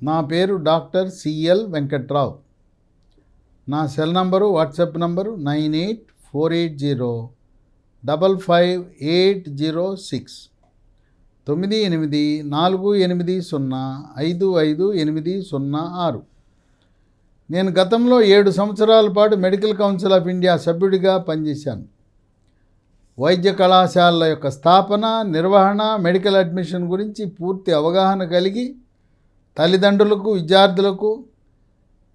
నా పేరు doctor CL Venkatrao. నా సెల్ నంబరు వాట్సాప్ నంబరు 9848055806 9848055806. నేను గతంలో 7 సంవత్సరాల పాటు మెడికల్ కౌన్సిల్ ఆఫ్ ఇండియా సభ్యుడిగా పనిచేశాను. వైద్య కళాశాలల యొక్క స్థాపన, నిర్వహణ, మెడికల్ అడ్మిషన్ గురించి పూర్తి అవగాహన కలిగి తల్లిదండ్రులకు, విద్యార్థులకు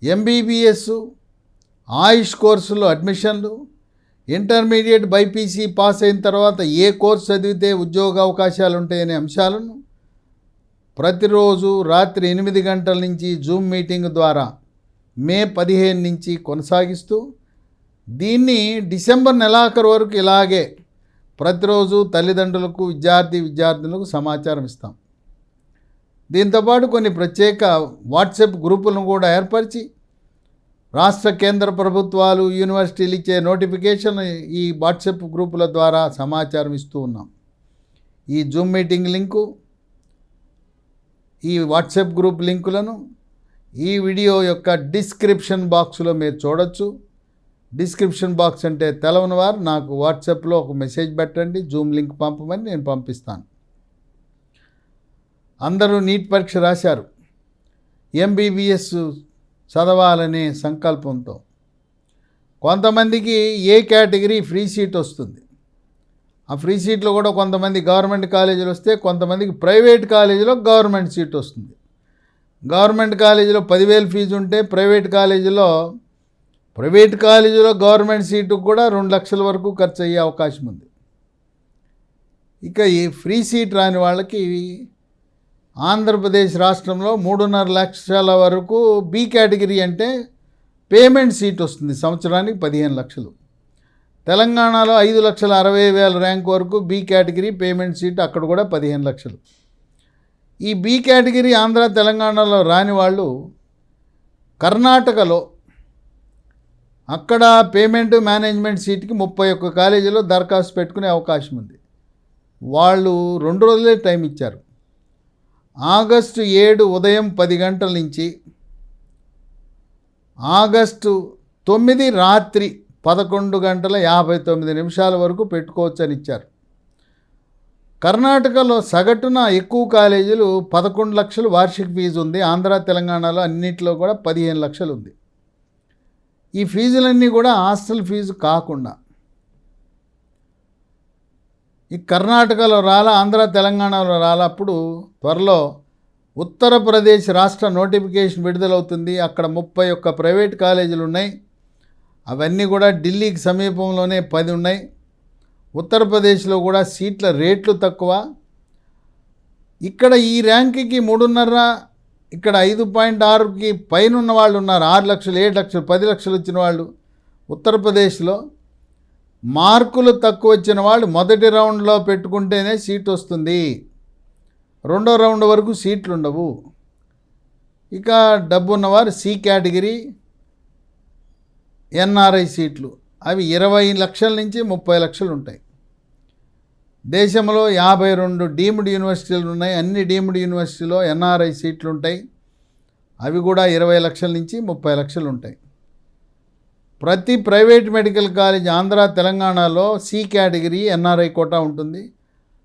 ఎంబీబీఎస్, ఆయుష్ కోర్సులో అడ్మిషన్లు, ఇంటర్మీడియట్ బైపీసీ పాస్ అయిన తర్వాత ఏ కోర్సు చదివితే ఉద్యోగ అవకాశాలు ఉంటాయనే అంశాలను ప్రతిరోజు రాత్రి 8 గంటల నుంచి జూమ్ మీటింగ్ ద్వారా మే 15 నుంచి కొనసాగిస్తూ దీన్ని డిసెంబర్ నెలాఖరు వరకు ఇలాగే ప్రతిరోజు తల్లిదండ్రులకు, విద్యార్థులకు సమాచారం ఇస్తాం. దీంతోపాటు కొన్ని ప్రత్యేక వాట్సాప్ గ్రూపులను కూడా ఏర్పరిచి రాష్ట్ర, కేంద్ర ప్రభుత్వాలు, యూనివర్సిటీలు ఇచ్చే నోటిఫికేషన్ ఈ వాట్సాప్ గ్రూపుల ద్వారా సమాచారం ఇస్తూ ఉన్నాం. ఈ జూమ్ మీటింగ్ లింకు, ఈ వాట్సాప్ గ్రూప్ లింకులను ఈ వీడియో యొక్క డిస్క్రిప్షన్ బాక్స్లో మీరు చూడొచ్చు. డిస్క్రిప్షన్ బాక్స్ అంటే తెలవని వారు నాకు వాట్సాప్లో ఒక మెసేజ్ పెట్టండి, జూమ్ లింక్ పంపమని నేను పంపిస్తాను. అందరూ నీట్ పరీక్ష రాశారు. ఎంబీబీఎస్ చదవాలనే సంకల్పంతో కొంతమందికి ఏ కేటగిరీ ఫ్రీ సీట్ వస్తుంది. ఆ ఫ్రీ సీట్లో కూడా కొంతమంది గవర్నమెంట్ కాలేజీలు వస్తే, కొంతమందికి ప్రైవేట్ కాలేజీలో గవర్నమెంట్ సీట్ వస్తుంది. గవర్నమెంట్ కాలేజీలో 10,000 ఫీజు ఉంటే ప్రైవేట్ కాలేజీలో గవర్నమెంట్ సీటు కూడా 2 లక్షల వరకు ఖర్చు అయ్యే అవకాశం ఉంది. ఇక ఈ ఫ్రీ సీట్ రాని వాళ్ళకి ఆంధ్రప్రదేశ్ రాష్ట్రంలో 3.5 లక్షల వరకు బి కేటగిరీ అంటే పేమెంట్ సీట్ వస్తుంది, సంవత్సరానికి 15 లక్షలు. తెలంగాణలో 5,60,000 ర్యాంక్ వరకు బి కేటగిరీ పేమెంట్ సీట్, అక్కడ కూడా 15 లక్షలు. ఈ బి కేటగిరీ ఆంధ్ర, తెలంగాణలో రాని వాళ్ళు కర్ణాటకలో అక్కడ పేమెంట్ మేనేజ్మెంట్ సీట్కి 31 కాలేజీలో దరఖాస్తు పెట్టుకునే అవకాశం ఉంది. వాళ్ళు 2 రోజులే టైం ఇచ్చారు. ఆగస్టు 7 ఉదయం 10 గంటల నుంచి ఆగస్టు 9 రాత్రి 11:59 వరకు పెట్టుకోవచ్చని ఇచ్చారు. కర్ణాటకలో సగటున ఎక్కువ కాలేజీలు 11 లక్షలు వార్షిక ఫీజు ఉంది. ఆంధ్ర, తెలంగాణలో అన్నింటిలో కూడా 15 లక్షలు ఉంది. ఈ ఫీజులన్నీ కూడా హాస్టల్ ఫీజు కాకుండా. ఈ కర్ణాటకలో రాలా, ఆంధ్ర, తెలంగాణలో రాలప్పుడు త్వరలో ఉత్తరప్రదేశ్ రాష్ట్ర నోటిఫికేషన్ విడుదలవుతుంది. అక్కడ 31 ప్రైవేట్ కాలేజీలు ఉన్నాయి. అవన్నీ కూడా ఢిల్లీకి సమీపంలోనే 10 ఉన్నాయి. ఉత్తరప్రదేశ్లో కూడా సీట్ల రేట్లు తక్కువ. ఇక్కడ ఈ ర్యాంక్కి 3.5, ఇక్కడ 5.6కి పైన ఉన్న వాళ్ళు ఉన్నారు. 6 లక్షలు, 7 లక్షలు, 10 లక్షలు వచ్చిన వాళ్ళు. ఉత్తరప్రదేశ్లో మార్కులు తక్కువ వచ్చిన వాళ్ళు మొదటి రౌండ్లో పెట్టుకుంటేనే సీట్ వస్తుంది, రెండో రౌండ్ వరకు సీట్లు ఉండవు. ఇక డబ్బు ఉన్నవారు సి కేటగిరీ ఎన్ఆర్ఐ సీట్లు, అవి 20 లక్షల నుంచి 30 లక్షలు ఉంటాయి. దేశంలో 52 డీమ్డ్ యూనివర్సిటీలు ఉన్నాయి. అన్ని డీమ్డ్ యూనివర్సిటీలో ఎన్ఆర్ఐ సీట్లు ఉంటాయి. అవి కూడా 20 లక్షల నుంచి 30 లక్షలు ఉంటాయి. ప్రతి ప్రైవేట్ మెడికల్ కాలేజ్ ఆంధ్ర, తెలంగాణలో సి కేటగిరీ ఎన్ఆర్ఐ కోటా ఉంటుంది.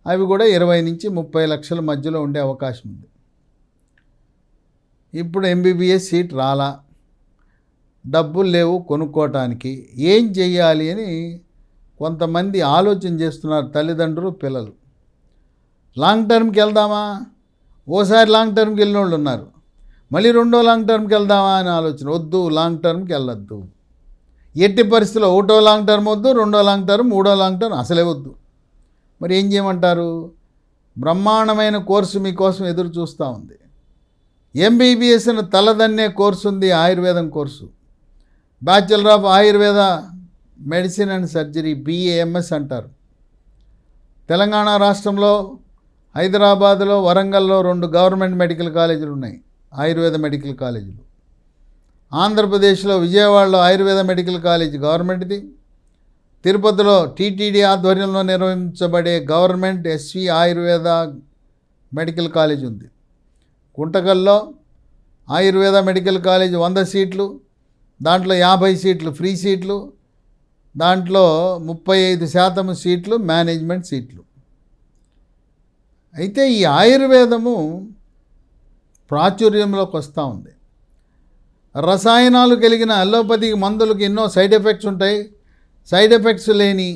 అవి కూడా 20 నుంచి 30 లక్షల మధ్యలో ఉండే అవకాశం ఉంది. ఇప్పుడు ఎంబీబీఎస్ సీట్ రాలా, డబ్బులు లేవు కొనుక్కోవటానికి, ఏం చెయ్యాలి అని కొంతమంది ఆలోచన చేస్తున్నారు తల్లిదండ్రులు, పిల్లలు. లాంగ్ టర్మ్కి వెళ్దామా? ఓసారి లాంగ్ టర్మ్కి వెళ్ళిన వాళ్ళు ఉన్నారు. మళ్ళీ రెండో లాంగ్ టర్మ్కి వెళ్దామా అని ఆలోచన. వద్దు, లాంగ్ టర్మ్కి వెళ్ళొద్దు. ఎట్టి పరిస్థితుల్లో ఒకటో లాంగ్ టర్మ్ వద్దు, రెండో లాంగ్ టర్మ్, మూడో లాంగ్ టర్మ్ అసలే వద్దు. మరి ఏం చేయమంటారు? బ్రహ్మాండమైన కోర్సు మీకోసం ఎదురు చూస్తూ ఉంది. ఎంబీబీఎస్ను తలదన్నే కోర్సు ఉంది, ఆయుర్వేదం course. Bachelor of Ayurveda medicine and surgery, BAMS అంటారు. తెలంగాణ రాష్ట్రంలో హైదరాబాద్లో, వరంగల్లో 2 గవర్నమెంట్ మెడికల్ కాలేజీలు ఉన్నాయి, ఆయుర్వేద మెడికల్ కాలేజీలు. ఆంధ్రప్రదేశ్లో విజయవాడలో ఆయుర్వేద మెడికల్ కాలేజ్ గవర్నమెంట్ది. తిరుపతిలో టీటీడీ ఆధ్వర్యంలో నిర్వహించబడే government SV Ayurveda medical college ఉంది. గుంటకల్లో ఆయుర్వేద మెడికల్ కాలేజ్ 100 సీట్లు, దాంట్లో 50 సీట్లు ఫ్రీ సీట్లు, దాంట్లో 35% సీట్లు మేనేజ్మెంట్ సీట్లు. అయితే ఈ ఆయుర్వేదము ప్రాచుర్యంలోకి వస్తూ ఉంది. రసాయనాలు కలిగిన అలోపతిక్ మందులకు ఎన్నో సైడ్ ఎఫెక్ట్స్ ఉంటాయి. సైడ్ ఎఫెక్ట్స్ లేని,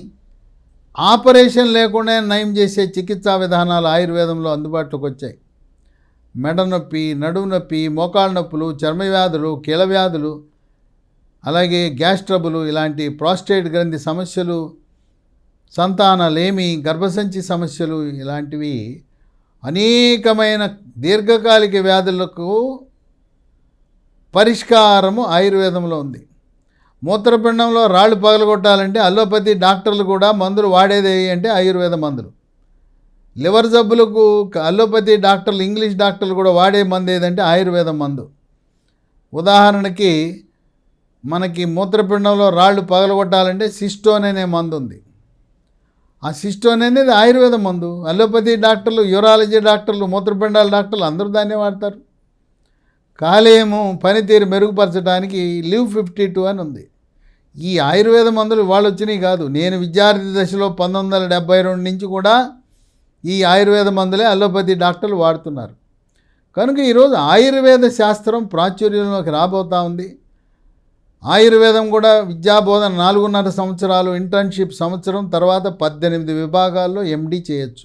ఆపరేషన్ లేకుండా నయం చేసే చికిత్సా విధానాలు ఆయుర్వేదంలో అందుబాటులోకి వచ్చాయి. మెడ నొప్పి, నడుము నొప్పి, మోకాళ్ళ నొప్పులు, చర్మ వ్యాధులు, కీళ్ళ వ్యాధులు, అలాగే గ్యాస్ ట్రబులు, ఇలాంటి ప్రాస్టేట్ గ్రంథి సమస్యలు, సంతానలేమి, గర్భసంచి సమస్యలు, ఇలాంటివి అనేకమైన దీర్ఘకాలిక వ్యాధులకు పరిష్కారము ఆయుర్వేదంలో ఉంది. మూత్రపిండంలో రాళ్ళు పగలగొట్టాలంటే అలోపతి డాక్టర్లు కూడా మందులు వాడేది అంటే ఆయుర్వేద మందులు. లివర్ జబ్బులకు అలోపతి డాక్టర్లు, ఇంగ్లీష్ డాక్టర్లు కూడా వాడే మందు ఏదంటే ఆయుర్వేద మందు. ఉదాహరణకి మనకి మూత్రపిండంలో రాళ్ళు పగలగొట్టాలంటే సిస్టోన్ అనే మందు ఉంది. ఆ సిస్టోన్ అనేది ఆయుర్వేద మందు. అలోపతి డాక్టర్లు, యూరాలజీ డాక్టర్లు, మూత్రపిండాల డాక్టర్లు అందరూ దాన్నే వాడతారు. కాలేయము పనితీరు మెరుగుపరచడానికి లివ్ 52 అని ఉంది. ఈ ఆయుర్వేద మందులు వాళ్ళు వచ్చినాయి కాదు. నేను విద్యార్థి దశలో 1972 నుంచి కూడా ఈ ఆయుర్వేద మందులే అలోపతి డాక్టర్లు వాడుతున్నారు. కనుక ఈరోజు ఆయుర్వేద శాస్త్రం ప్రాచుర్యంలోకి రాబోతూ ఉంది. ఆయుర్వేదం కూడా విద్యాబోధన 4.5 సంవత్సరాలు, ఇంటర్న్షిప్ సంవత్సరం, తర్వాత 18 విభాగాల్లో MD చేయొచ్చు.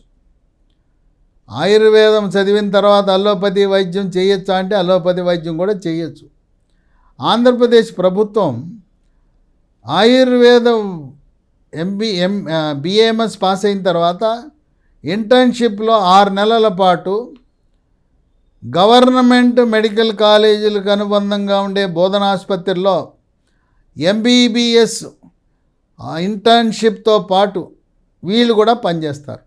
ఆయుర్వేదం చదివిన తర్వాత అలోపతి వైద్యం చేయొచ్చా అంటే అలోపతి వైద్యం కూడా చేయొచ్చు. ఆంధ్రప్రదేశ్ ప్రభుత్వం ఆయుర్వేదం BAMS పాస్ అయిన తర్వాత ఇంటర్న్షిప్లో 6 నెలల పాటు గవర్నమెంట్ మెడికల్ కాలేజీలకు అనుబంధంగా ఉండే బోధనాసుపత్రుల్లో MBBS ఇంటర్న్షిప్తో పాటు వీళ్ళు కూడా పనిచేస్తారు.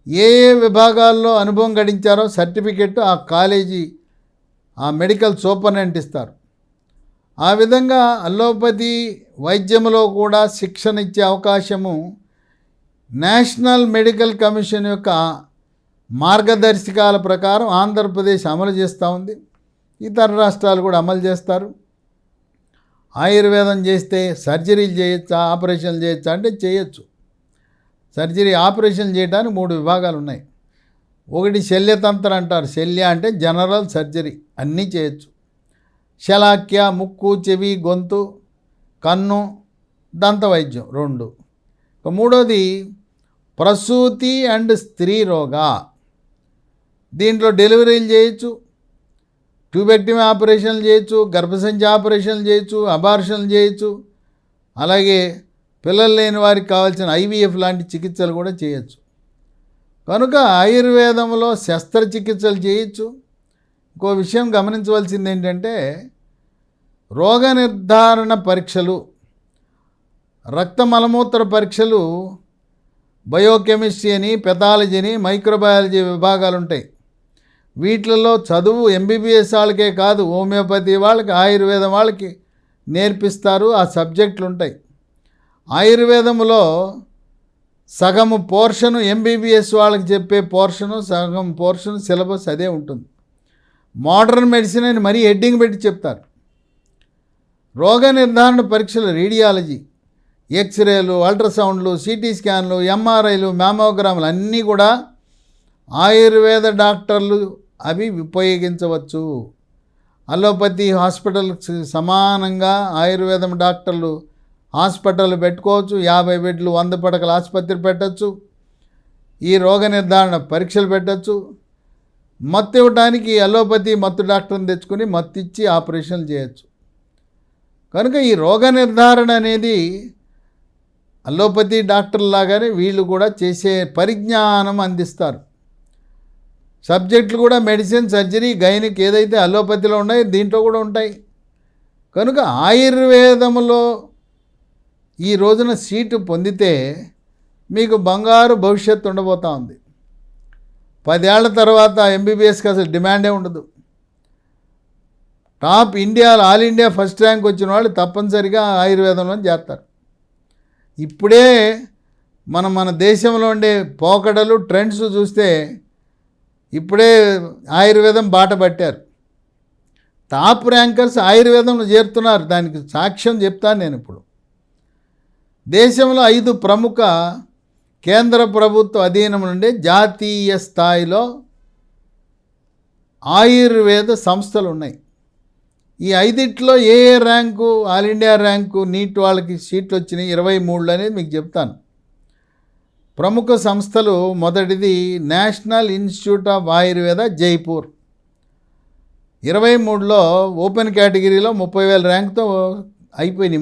ఏ విభాగాల్లో అనుభవం గడించారో సర్టిఫికెట్ ఆ కాలేజీ ఆ మెడికల్ సూపరింటెండెంట్ ఇస్తారు. ఆ విధంగా అలోపతి వైద్యంలో కూడా శిక్షణ ఇచ్చే అవకాశము నేషనల్ మెడికల్ కమిషన్ యొక్క మార్గదర్శకాల ప్రకారం ఆంధ్రప్రదేశ్ అమలు చేస్తూ ఉంది. ఇతర రాష్ట్రాలు కూడా అమలు చేస్తారు. ఆయుర్వేదం చేస్తే సర్జరీలు చేయొచ్చా, ఆపరేషన్లు చేయొచ్చా అంటే చేయొచ్చు. సర్జరీ, ఆపరేషన్ చేయడానికి 3 విభాగాలు ఉన్నాయి. ఒకటి శల్యతంత్ర అంటారు. శల్య అంటే జనరల్ సర్జరీ, అన్నీ చేయొచ్చు. శలాక్య, ముక్కు, చెవి, గొంతు, కన్ను, దంత వైద్యం 2. మూడోది ప్రసూతి అండ్ స్త్రీ రోగా. దీంట్లో డెలివరీలు చేయొచ్చు, ట్యూబెక్టమీ ఆపరేషన్లు చేయొచ్చు, గర్భసంచి ఆపరేషన్లు చేయొచ్చు, అబార్షన్లు చేయొచ్చు. అలాగే పిల్లలు లేని వారికి కావాల్సిన IVF లాంటి చికిత్సలు కూడా చేయొచ్చు. కనుక ఆయుర్వేదంలో శస్త్రచికిత్సలు చేయొచ్చు. ఇంకో విషయం గమనించవలసింది ఏంటంటే రోగ నిర్ధారణ పరీక్షలు, రక్త మలమూత్ర పరీక్షలు బయోకెమిస్ట్రీ అని, పెథాలజీ అని, మైక్రోబయాలజీ విభాగాలు ఉంటాయి. వీటిలలో చదువు MBBS వాళ్ళకే కాదు, హోమియోపతి వాళ్ళకి, ఆయుర్వేదం వాళ్ళకి నేర్పిస్తారు. ఆ సబ్జెక్టులు ఉంటాయి. ఆయుర్వేదంలో సగము పోర్షను MBBS వాళ్ళకి చెప్పే పోర్షను, సగం పోర్షను సిలబస్ అదే ఉంటుంది. మోడర్న్ మెడిసిన్ అని మరీ హెడ్డింగ్ పెట్టి చెప్తారు. రోగ నిర్ధారణ పరీక్షలు రేడియాలజీ, ఎక్స్రేలు, అల్ట్రాసౌండ్లు, CT స్కాన్లు, MRIలు, మ్యామోగ్రాములు అన్నీ కూడా ఆయుర్వేద డాక్టర్లు అవి ఉపయోగించవచ్చు. అలోపతి హాస్పిటల్కి సమానంగా ఆయుర్వేదం డాక్టర్లు హాస్పిటల్ పెట్టుకోవచ్చు. 50 బెడ్లు 100 పడకల ఆసుపత్రి పెట్టచ్చు. ఈ రోగ నిర్ధారణ పరీక్షలు పెట్టచ్చు. మత్తు ఇవ్వడానికి అలోపతి మత్తు డాక్టర్ని తెచ్చుకొని మత్తు ఇచ్చి ఆపరేషన్లు చేయొచ్చు. కనుక ఈ రోగ నిర్ధారణ అనేది అలోపతి డాక్టర్ లాగానే వీళ్ళు కూడా చేసే పరిజ్ఞానం అందిస్తారు. సబ్జెక్టులు కూడా మెడిసిన్, సర్జరీ, గైనిక్ ఏదైతే అలోపతిలో ఉన్నాయో దీంట్లో కూడా ఉంటాయి. కనుక ఆయుర్వేదంలో ఈ రోజున సీటు పొందితే మీకు బంగారు భవిష్యత్తు ఉండబోతూ ఉంది. 10 ఏళ్ల తర్వాత MBBSకి అసలు డిమాండే ఉండదు. టాప్ ఇండియాలో ఆల్ ఇండియా ఫస్ట్ ర్యాంక్ వచ్చిన వాళ్ళు తప్పనిసరిగా ఆయుర్వేదంలో చేస్తారు. ఇప్పుడే మన దేశంలో ఉండే పోకడలు, ట్రెండ్స్ చూస్తే ఇప్పుడే ఆయుర్వేదం బాట పట్టారు. టాప్ ర్యాంకర్స్ ఆయుర్వేదంలో చేరుతున్నారు. దానికి సాక్ష్యం చెప్తాను నేను ఇప్పుడు. దేశంలో 5 ప్రముఖ కేంద్ర ప్రభుత్వ అధీనం నుండి జాతీయ స్థాయిలో ఆయుర్వేద సంస్థలు ఉన్నాయి. ఈ 5లో ఏ rank, all India rank, NEET వాళ్ళకి సీట్లు వచ్చినాయి 23 అనేది మీకు చెప్తాను. ప్రముఖ సంస్థలు, మొదటిది national institute of Ayurveda Jaipur. 23లో ఓపెన్ కేటగిరీలో 30,000 ర్యాంకుతో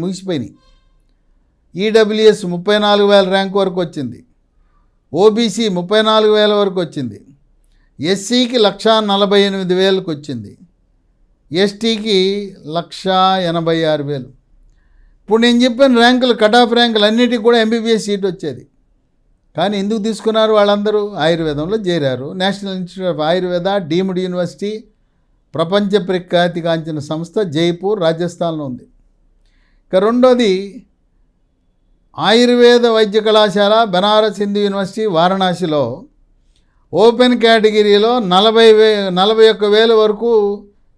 ముగిసిపోయినాయి. ఈడబ్ల్యూఎస్ 34,000 ర్యాంక్ వరకు వచ్చింది. ఓబీసీ 34,000 వరకు వచ్చింది. ఎస్సీకి 148,000కి వచ్చింది. ఎస్టీకి 186,000. ఇప్పుడు నేను చెప్పిన ర్యాంకులు, కట్ ఆఫ్ ర్యాంకులు అన్నిటికీ కూడా ఎంబీబీఎస్ సీట్ వచ్చేది. కానీ ఎందుకు తీసుకున్నారు? వాళ్ళందరూ ఆయుర్వేదంలో చేరారు. National institute of Ayurveda deemed university, ప్రపంచ ప్రఖ్యాతిగాంచిన సంస్థ, జైపూర్, రాజస్థాన్లో ఉంది. ఇక రెండోది ఆయుర్వేద వైద్య కళాశాల, బనారస్ హిందూ యూనివర్సిటీ, వారణాసిలో ఓపెన్ కేటగిరీలో 41,000 వరకు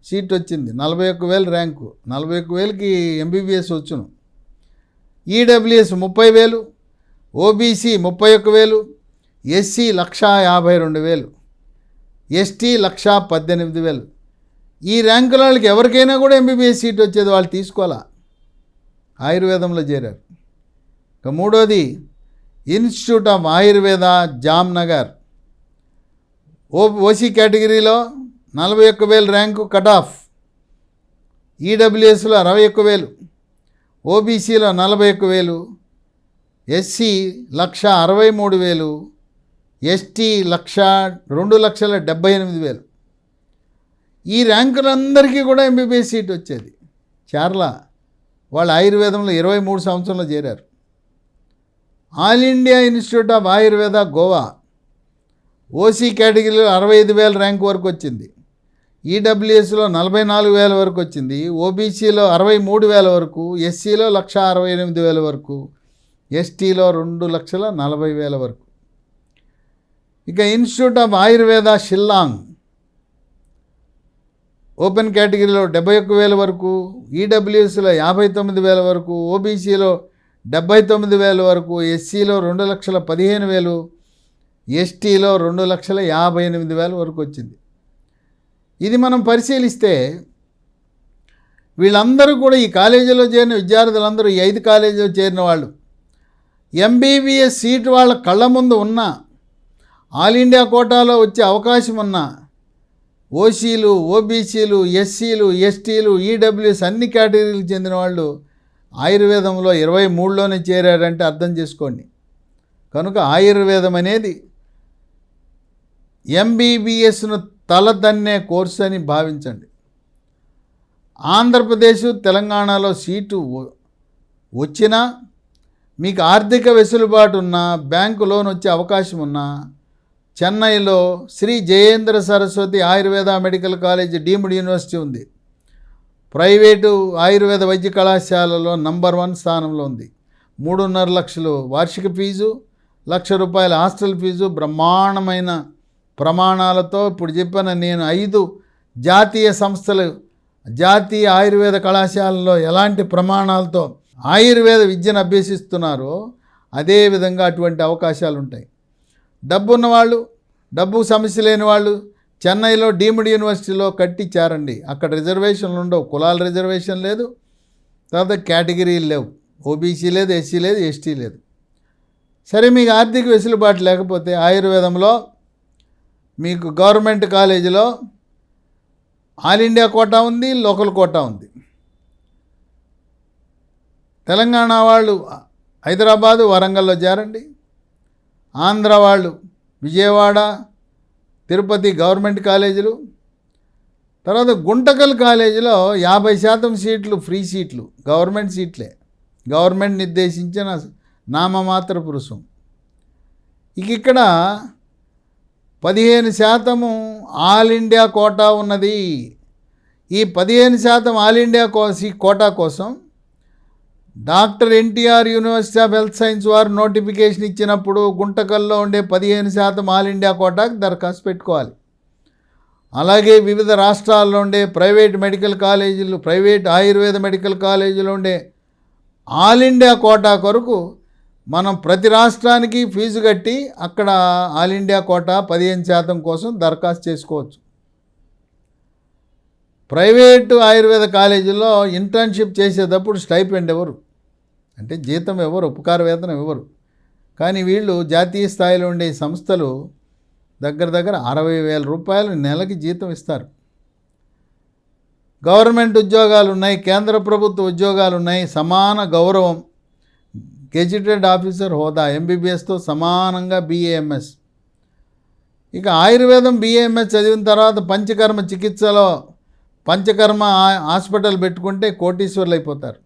సీట్ వచ్చింది. 41,000 ర్యాంకు. 41,000కి ఎంబీబీఎస్ వచ్చును. EWS 30,000, OBC 31,000, SC 152,000, ST 118,000. ఈ ర్యాంకుల వాళ్ళకి ఎవరికైనా కూడా ఎంబీబీఎస్ సీట్ వచ్చేది. వాళ్ళు తీసుకోవాలా, ఆయుర్వేదంలో చేరారు. ఇక మూడోది institute of Ayurveda Jamnagar. OC కేటగిరీలో 41,000 ర్యాంకు కట్ ఆఫ్. ఈడబ్ల్యూఎస్లో 61,000, ఓబీసీలో 41,000, ఎస్సీ 163,000, ఎస్టీ 2,78,000. ఈ ర్యాంకులందరికీ కూడా ఎంబీబీఎస్ సీట్ వచ్చేది. చేరలా. వాళ్ళు ఆయుర్వేదంలో 23 సంవత్సరంలో చేరారు. All India institute of Ayurveda Goa. OC కేటగిరీలో 65,000 ర్యాంక్ వరకు వచ్చింది. ఈడబ్ల్యూఎస్లో 44,000 వరకు వచ్చింది. ఓబీసీలో 63,000 వరకు, ఎస్సీలో 168,000 వరకు, ఎస్టీలో 2,40,000 వరకు. ఇక institute of Ayurveda Shillong. Open కేటగిరీలో 71,000 వరకు, ఈడబ్ల్యూఎస్లో 59,000 వరకు, ఓబీసీలో 79,000 వరకు, ఎస్సీలో 2,15,000, ఎస్టీలో 2,58,000 వరకు వచ్చింది. ఇది మనం పరిశీలిస్తే వీళ్ళందరూ కూడా, ఈ కాలేజీలో చేరిన విద్యార్థులందరూ, ఈ 5 కాలేజీలో చేరిన వాళ్ళు ఎంబీబీఎస్ సీటు వాళ్ళ కళ్ళ ముందు ఉన్నా, ఆల్ ఇండియా కోటాలో వచ్చే అవకాశం ఉన్నా, ఓసీలు, ఓబీసీలు, ఎస్సీలు, ఎస్టీలు, ఈడబ్ల్యూఎస్ అన్ని కేటగిరీలకు చెందిన వాళ్ళు ఆయుర్వేదంలో 23లోనే చేరారంటే అర్థం చేసుకోండి. కనుక ఆయుర్వేదం అనేది ఎంబీబీఎస్ను తలదన్నే కోర్సు అని భావించండి. ఆంధ్రప్రదేశ్, తెలంగాణలో సీటు వచ్చినా, మీకు ఆర్థిక వెసులుబాటు ఉన్నా, బ్యాంకు లోన్ వచ్చే అవకాశం ఉన్నా, చెన్నైలో Shri Jayendra Saraswati Ayurveda medical college deemed university ఉంది. ప్రైవేటు ఆయుర్వేద వైద్య కళాశాలలో నంబర్ 1 స్థానంలో ఉంది. 3.5 లక్షలు వార్షిక ఫీజు, ₹1,00,000 హాస్టల్ ఫీజు, బ్రహ్మాండమైన ప్రమాణాలతో. ఇప్పుడు చెప్పిన నేను 5 జాతీయ సంస్థలు, జాతీయ ఆయుర్వేద కళాశాలలో ఎలాంటి ప్రమాణాలతో ఆయుర్వేద విద్యను అభ్యసిస్తున్నారో అదేవిధంగా అటువంటి అవకాశాలు ఉంటాయి. డబ్బు ఉన్నవాళ్ళు, డబ్బు సమస్య లేని వాళ్ళు చెన్నైలో డీమ్డ్ యూనివర్సిటీలో కట్టి చేరండి. అక్కడ రిజర్వేషన్లు ఉండవు. కులాల రిజర్వేషన్ లేదు, తర్వాత కేటగిరీలు లేవు. ఓబీసీ లేదు, ఎస్సీ లేదు, ఎస్టీ లేదు. సరే, మీకు ఆర్థిక వెసులుబాటు లేకపోతే ఆయుర్వేదంలో మీకు గవర్నమెంట్ కాలేజీలో ఆల్ ఇండియా కోటా ఉంది, లోకల్ కోటా ఉంది. తెలంగాణ వాళ్ళు హైదరాబాదు, వరంగల్లో చేరండి. ఆంధ్ర వాళ్ళు విజయవాడ, తిరుపతి గవర్నమెంట్ కాలేజీలు. తర్వాత గుంటకల్ కాలేజీలో 50% సీట్లు ఫ్రీ సీట్లు, గవర్నమెంట్ సీట్లే, గవర్నమెంట్ నిర్దేశించిన నామమాత్రపు రుసుం. ఇక్కడ 15% ఆల్ ఇండియా కోటా ఉన్నది. ఈ 15% ఆల్ ఇండియా కోటా కోసం doctor NTR university of health science వారు నోటిఫికేషన్ ఇచ్చినప్పుడు గుంటకల్లో ఉండే 15% ఆల్ ఇండియా కోటాకి దరఖాస్తు పెట్టుకోవాలి. అలాగే వివిధ రాష్ట్రాల్లో ఉండే ప్రైవేట్ మెడికల్ కాలేజీలు, ప్రైవేట్ ఆయుర్వేద మెడికల్ కాలేజీలు ఉండే ఆల్ ఇండియా కోటా కొరకు మనం ప్రతి రాష్ట్రానికి ఫీజు కట్టి అక్కడ ఆల్ ఇండియా కోటా 15% కోసం దరఖాస్తు చేసుకోవచ్చు. ప్రైవేటు ఆయుర్వేద కాలేజీల్లో ఇంటర్న్షిప్ చేసేటప్పుడు స్టైపెండ్ ఎవరు, అంటే జీతం ఎవరు, ఉపకార వేతనం ఎవరు. కానీ వీళ్ళు జాతీయ స్థాయిలో ఉండే సంస్థలు దగ్గర 60,000 రూపాయలు నెలకి జీతం ఇస్తారు. గవర్నమెంట్ ఉద్యోగాలు ఉన్నాయి, కేంద్ర ప్రభుత్వ ఉద్యోగాలు ఉన్నాయి, సమాన గౌరవం, గెజిటెడ్ ఆఫీసర్ హోదా, ఎంబీబీఎస్తో సమానంగా BAMS. ఇక ఆయుర్వేదం BAMS చదివిన తర్వాత పంచకర్మ చికిత్సలో పంచకర్మ హాస్పిటల్ పెట్టుకుంటే కోటీశ్వర్లు అయిపోతారు.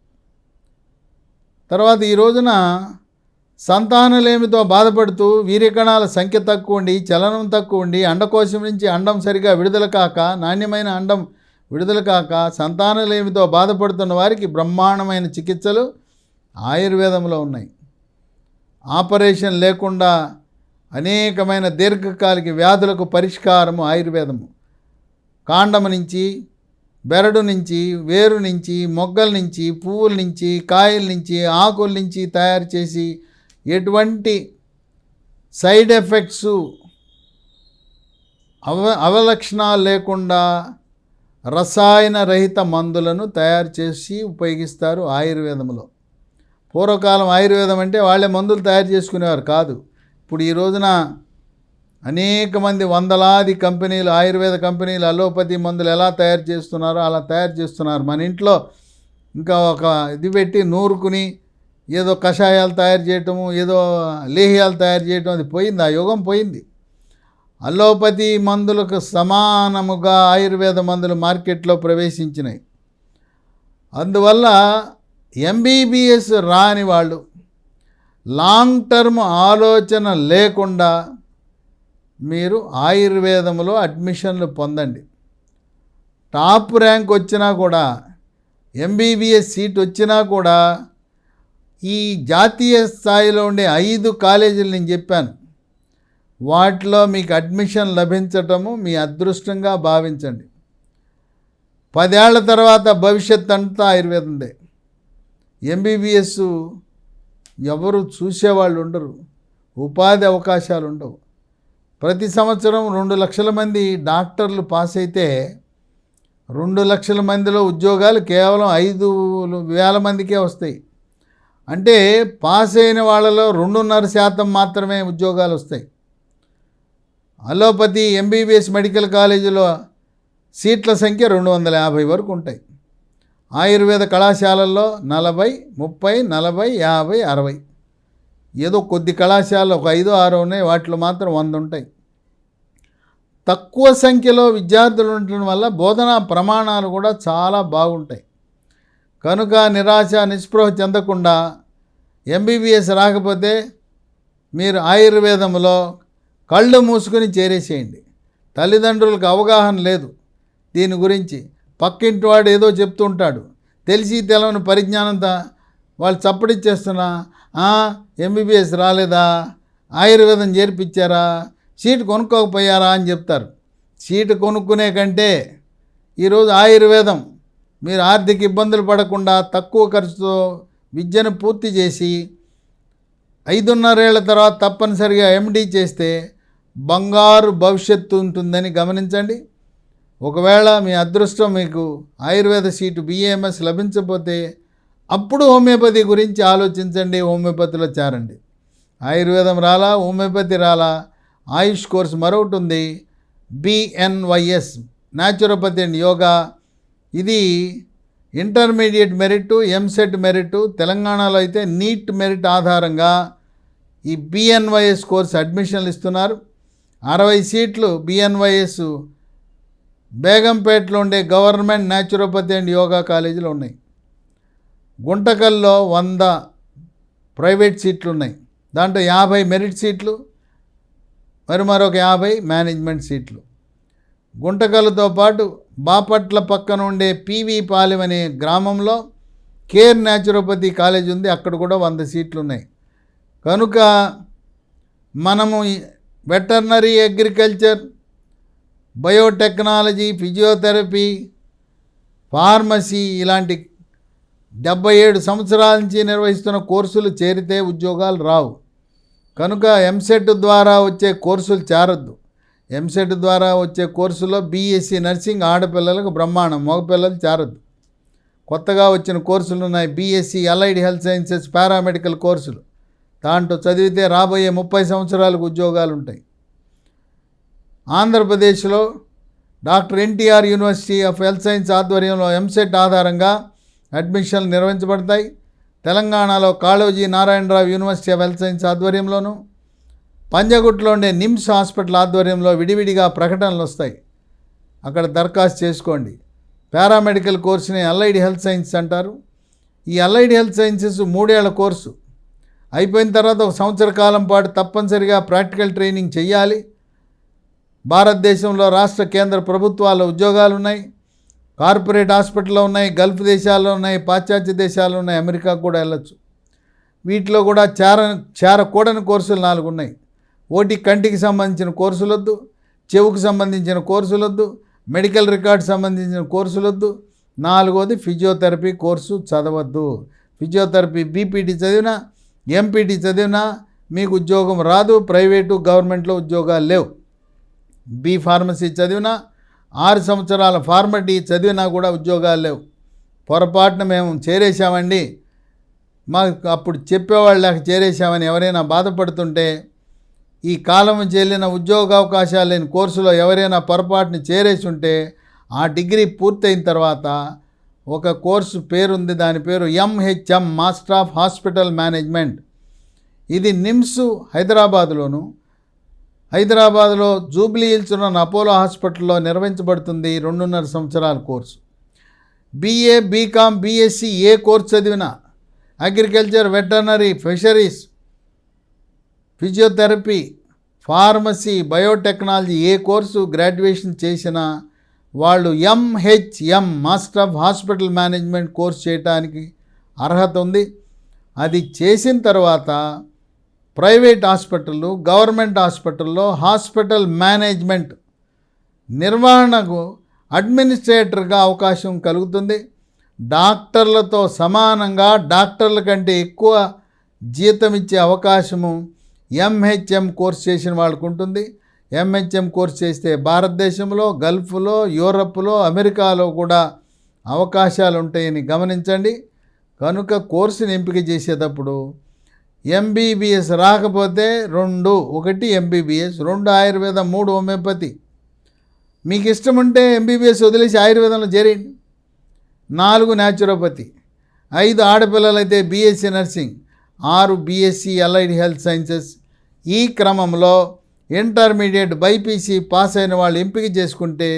తర్వాత ఈ రోజున సంతానలేమితో బాధపడుతూ వీర్యకణాల సంఖ్య తక్కువ ఉండి, చలనం తక్కువ ఉండి, అండకోశం నుంచి అండం సరిగా విడుదల కాక, నాణ్యమైన అండం విడుదల కాక సంతానలేమితో బాధపడుతున్న వారికి బ్రహ్మాండమైన చికిత్సలు ఆయుర్వేదంలో ఉన్నాయి. ఆపరేషన్ లేకుండా అనేకమైన దీర్ఘకాలిక వ్యాధులకు పరిష్కారము ఆయుర్వేదము. కాండము నుంచి, బెరడు నుంచి, వేరు నుంచి, మొగ్గల నుంచి, పువ్వుల నుంచి, కాయల నుంచి, ఆకుల నుంచి తయారు చేసి ఎటువంటి సైడ్ ఎఫెక్ట్స్ అవలక్షణాలు లేకుండా రసాయన రహిత మందులను తయారు చేసి ఉపయోగిస్తారు ఆయుర్వేదంలో. పూర్వకాలం ఆయుర్వేదం అంటే వాళ్ళే మందులు తయారు చేసుకునేవారు కాదు. ఇప్పుడు ఈ రోజున అనేక మంది వందలాది కంపెనీలు, ఆయుర్వేద కంపెనీలు అలోపతి మందులు ఎలా తయారు చేస్తున్నారో అలా తయారు చేస్తున్నారు. మన ఇంట్లో ఇంకా ఒక ఇది పెట్టి నూరుకుని ఏదో కషాయాలు తయారు చేయటము, ఏదో లేహ్యాలు తయారు చేయటం, అది పోయింది, ఆ యుగం పోయింది. అలోపతి మందులకు సమానముగా ఆయుర్వేద మందులు మార్కెట్లో ప్రవేశించినాయి. అందువల్ల MBBS రాని వాళ్ళు లాంగ్ టర్మ్ ఆలోచన లేకుండా మీరు ఆయుర్వేదంలో అడ్మిషన్లు పొందండి. టాప్ ర్యాంక్ వచ్చినా కూడా, MBBS సీట్ వచ్చినా కూడా ఈ జాతీయ స్థాయిలో ఉండే 5 కాలేజీలు నేను చెప్పాను, వాటిలో మీకు అడ్మిషన్ లభించటము మీ అదృష్టంగా భావించండి. 10 ఏళ్ల తర్వాత భవిష్యత్ అంతా ఆయుర్వేదందే. MBBS ఎవరు చూసేవాళ్ళు ఉండరు, ఉపాధి అవకాశాలు ఉండవు. ప్రతి సంవత్సరం 2 లక్షల మంది డాక్టర్లు పాస్ అయితే 2 లక్షల మందిలో ఉద్యోగాలు కేవలం 5,000 మందికే వస్తాయి. అంటే పాస్ అయిన వాళ్ళలో 2.5% మాత్రమే ఉద్యోగాలు వస్తాయి. అలోపతి MBBS మెడికల్ కాలేజీలో సీట్ల సంఖ్య 250 వరకు ఉంటాయి. ఆయుర్వేద కళాశాలల్లో 40, 30, 40, 50, 60. ఏదో కొద్ది కళాశాలలు ఒక 5, 6 ఉన్నాయి, వాటిలో మాత్రం 100 ఉంటాయి. తక్కువ సంఖ్యలో విద్యార్థులు ఉండటం వల్ల బోధనా ప్రమాణాలు కూడా చాలా బాగుంటాయి. కనుక నిరాశ నిస్పృహ చెందకుండా MBBS రాకపోతే మీరు ఆయుర్వేదంలో కళ్ళు మూసుకొని చేరేసేయండి. తల్లిదండ్రులకు అవగాహన లేదు దీని గురించి. పక్కింటి వాడు ఏదో చెప్తుంటాడు, తెలిసి తెలవని పరిజ్ఞానంతో వాళ్ళు చప్పడిచ్చేస్తున్నా, MBBS రాలేదా, ఆయుర్వేదం చేర్పించారా, సీటు కొనుక్కోకపోయారా అని చెప్తారు. సీటు కొనుక్కునే కంటే ఈరోజు ఆయుర్వేదం మీరు ఆర్థిక ఇబ్బందులు పడకుండా తక్కువ ఖర్చుతో విద్యను పూర్తి చేసి 5.5 ఏళ్ల తర్వాత తప్పనిసరిగా MD చేస్తే బంగారు భవిష్యత్తు ఉంటుందని గమనించండి. ఒకవేళ మీ అదృష్టం మీకు ఆయుర్వేద సీటు BAMS లభించకపోతే అప్పుడు హోమియోపతి గురించి ఆలోచించండి, హోమియోపతిలో చేరండి. ఆయుర్వేదం రాలా, హోమియోపతి రాలా, ఆయుష్ కోర్స్ మరొకటి ఉంది, BNYS, న్యాచురోపతి అండ్ యోగా. ఇది ఇంటర్మీడియట్ మెరిట్, MSET మెరిట్. తెలంగాణలో అయితే నీట్ మెరిట్ ఆధారంగా ఈ BNYS కోర్స్ అడ్మిషన్లు ఇస్తున్నారు. 60 సీట్లు BNYS బేగంపేటలో ఉండే గవర్నమెంట్ న్యాచురోపతి అండ్ యోగా కాలేజీలో ఉన్నాయి. గుంటకల్లో 100 ప్రైవేట్ సీట్లు ఉన్నాయి. దాంట్లో 50 మెరిట్ సీట్లు, మరొక 50 మేనేజ్మెంట్ సీట్లు. గుంటకల్లుతో పాటు బాపట్ల పక్కన ఉండే PV పాలెం అనే గ్రామంలో కేర్ న్యాచురోపతి కాలేజ్ ఉంది, అక్కడ కూడా 100 సీట్లు ఉన్నాయి. కనుక మనము veterinary agriculture biotechnology, physiotherapy, pharmacy ఇలాంటి 77 సంవత్సరాల నుంచి నిర్వహిస్తున్న కోర్సులు చేరితే ఉద్యోగాలు రావు. కనుక ఎంసెట్ ద్వారా వచ్చే కోర్సులు చేరద్దు. ఎంసెట్ ద్వారా వచ్చే కోర్సులో బీఎస్సీ నర్సింగ్ ఆడపిల్లలకు బ్రహ్మాండం, మగపిల్లలు చేరద్దు. కొత్తగా వచ్చిన కోర్సులు ఉన్నాయి. BSc allied health sciences paramedical కోర్సులు. దాంట్లో చదివితే రాబోయే 30 సంవత్సరాలకు ఉద్యోగాలు ఉంటాయి. ఆంధ్రప్రదేశ్లో doctor NTR university of health science ఆధ్వర్యంలో ఎంసెట్ ఆధారంగా అడ్మిషన్లు నిర్వహించబడతాయి. తెలంగాణలో Kaloji Narayana Rao university of health science ఆధ్వర్యంలోను, పంజగుట్లో ఉండే నిమ్స్ హాస్పిటల్ ఆధ్వర్యంలో విడివిడిగా ప్రకటనలు వస్తాయి. అక్కడ దరఖాస్తు చేసుకోండి. పారామెడికల్ కోర్సుని అలైడ్ హెల్త్ సైన్స్ అంటారు. ఈ అలైడ్ హెల్త్ సైన్సెస్ 3 ఏళ్ల కోర్సు. అయిపోయిన తర్వాత 1 సంవత్సర కాలం పాటు తప్పనిసరిగా ప్రాక్టికల్ ట్రైనింగ్ చేయాలి. భారతదేశంలో రాష్ట్ర కేంద్ర ప్రభుత్వాల ఉద్యోగాలు ఉన్నాయి. కార్పొరేట్ హాస్పిటల్లో ఉన్నాయి, గల్ఫ్ దేశాల్లో ఉన్నాయి, పాశ్చాత్య దేశాల్లో ఉన్నాయి, అమెరికా కూడా వెళ్ళొచ్చు. వీటిలో కూడా చేరకూడని కోర్సులు 4 ఉన్నాయి. ఒకటి కంటికి సంబంధించిన కోర్సులొద్దు, చెవుకు సంబంధించిన కోర్సులొద్దు, మెడికల్ రికార్డ్ సంబంధించిన కోర్సులొద్దు. 4వది ఫిజియోథెరపీ కోర్సు చదవద్దు. ఫిజియోథెరపీ బీపీటీ చదివినా, ఎంపీటీ చదివినా మీకు ఉద్యోగం రాదు. ప్రైవేటు గవర్నమెంట్లో ఉద్యోగాలు లేవు. బీ ఫార్మసీ చదివినా, 6 సంవత్సరాల ఫార్మసీ చదివినా కూడా ఉద్యోగాలు లేవు. పొరపాటున మేము చేరేసామండి, మాకు అప్పుడు చెప్పేవాళ్ళు లేక చేరేసామని ఎవరైనా బాధపడుతుంటే, ఈ కాలం చెల్లిన ఉద్యోగ అవకాశాలు లేని కోర్సులో ఎవరైనా పొరపాటుని చేరేసి ఉంటే, ఆ డిగ్రీ పూర్తయిన తర్వాత ఒక కోర్సు పేరుంది, దాని పేరు MHM, master of hospital management. ఇది నిమ్స్ హైదరాబాద్లోను, హైదరాబాద్లో జూబ్లీ హిల్స్ ఉన్న అపోలో హాస్పిటల్లో నిర్వహించబడుతుంది. 2.5 సంవత్సరాల కోర్సు. బీఏ, బీకామ్, బీఎస్సీ ఏ కోర్సు చదివినా, agriculture, veterinary, fisheries, physiotherapy, pharmacy, biotechnology ఏ కోర్సు గ్రాడ్యుయేషన్ చేసినా వాళ్ళు MHM, master of hospital management course చేయడానికి అర్హత ఉంది. అది చేసిన తర్వాత ప్రైవేట్ హాస్పిటళ్ళు, గవర్నమెంట్ హాస్పిటల్లో హాస్పిటల్ మేనేజ్మెంట్ నిర్వహణకు అడ్మినిస్ట్రేటర్గా అవకాశం కలుగుతుంది. డాక్టర్లతో సమానంగా, డాక్టర్ల కంటే ఎక్కువ జీతం ఇచ్చే అవకాశము ఎంహెచ్ఎం కోర్స్ చేసిన వాళ్ళకు ఉంటుంది. ఎంహెచ్ఎం కోర్స్ చేస్తే భారతదేశంలో, గల్ఫ్లో, యూరప్లో, అమెరికాలో కూడా అవకాశాలు ఉంటాయని గమనించండి. కనుక కోర్సుని ఎంపిక చేసేటప్పుడు ఎంబీబీఎస్ రాకపోతే 2, 1 ఎంబీబీఎస్, 2 ఆయుర్వేదం, 3 హోమియోపతి. మీకు ఇష్టం ఉంటే ఎంబీబీఎస్ వదిలేసి ఆయుర్వేదంలో చేరండి. 4 న్యాచురోపతి, 5 ఆడపిల్లలైతే BSc nursing, 6 BSc allied health sciences. ఈ క్రమంలో ఇంటర్మీడియట్ బైపీసీ పాస్ అయిన వాళ్ళు ఎంపిక చేసుకుంటే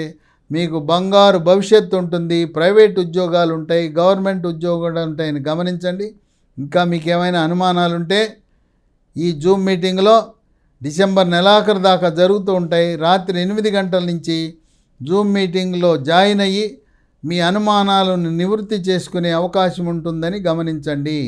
మీకు బంగారు భవిష్యత్తు ఉంటుంది. ప్రైవేట్ ఉద్యోగాలు ఉంటాయి, గవర్నమెంట్ ఉద్యోగాలు ఉంటాయని గమనించండి. ఇంకా మీకు ఏమైనా అనుమానాలు ఉంటే ఈ జూమ్ మీటింగ్లో డిసెంబర్ నెలాఖరు దాకా జరుగుతూ ఉంటాయి. రాత్రి 8 గంటల నుంచి జూమ్ మీటింగ్లో జాయిన్ అయ్యి మీ అనుమానాలను నివృత్తి చేసుకునే అవకాశం ఉంటుందని గమనించండి.